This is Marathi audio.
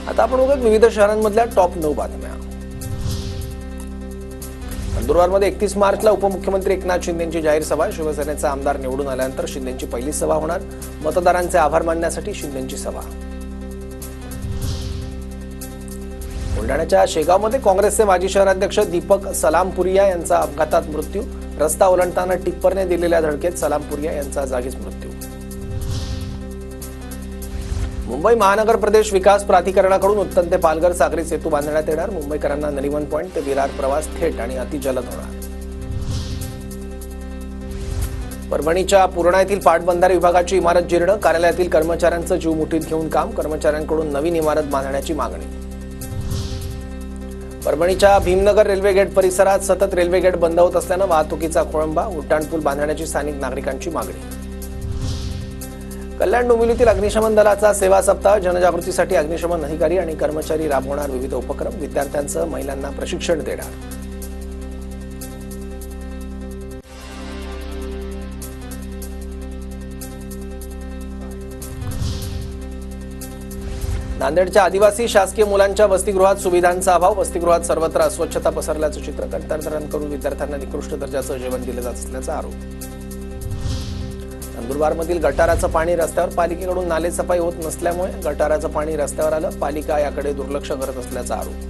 आता आपण बघूया विविध शहरांमधल्या टॉप 9 बातम्या। नंदुरबारमध्ये 31 मार्चला उपमुख्यमंत्री एकनाथ शिंदेंची जाहीर सभा। शिवसेनेचा आमदार निवडून आल्यानंतर शिंदेंची पहिली सभा होणार। मतदारांचे आभार मानण्यासाठी शिंदेंची सभा। बुलढाण्याच्या शेगावमध्ये काँग्रेसचे माजी शहराध्यक्ष दीपक सलामपुरिया यांचा अपघातात मृत्यू। रस्ता ओलांडताना टिप्परने दिलेल्या धडकेत सलामपुरिया यांचा जागीच मृत्यू। मुंबई महानगर प्रदेश विकास प्राधिकरणाकडून उत्तम ते पालघर सागरी सेतू बांधण्यात येणार। मुंबईकरांना नरिमन पॉइंट ते विरार प्रवास थेट आणि अतिजलद होणार। परभणीच्या पूर्णा येथील पाटबंधारे विभागाची इमारत जीर्ण। कार्यालयातील कर्मचाऱ्यांचं जीव मुठीत घेऊन काम। कर्मचाऱ्यांकडून नवीन इमारत बांधण्याची मागणी। परभणीच्या भीमनगर रेल्वे गेट परिसरात सतत रेल्वे गेट बंद होत असल्यानं वाहतुकीचा खोळंबा। उड्डाणपूल बांधण्याची स्थानिक नागरिकांची मागणी। कल्याण डोंबिवलीतील अग्निशमन दलाचा सेवा सप्ताह। जनजागृतीसाठी अग्निशमन अधिकारी आणि कर्मचारी राबवणार विविध उपक्रम। विद्यार्थ्यांसह महिलांना प्रशिक्षण देणार। नांदेडच्या आदिवासी शासकीय मुलांच्या वसतिगृहात सुविधांचा अभाव। वसतिगृहात सर्वत्र अस्वच्छता पसरल्याचं चित्र। कंत्राटदारांकडून करून विद्यार्थ्यांना निकृष्ट दर्जाचं जेवण दिलं जात असल्याचा आरोप। नंदुरबारमधील गटाराचं पाणी रस्त्यावर। पालिकेकडून नाले सफाई होत नसल्यामुळे गटाराचं पाणी रस्त्यावर आलं। पालिका याकडे दुर्लक्ष करत असल्याचा आरोप।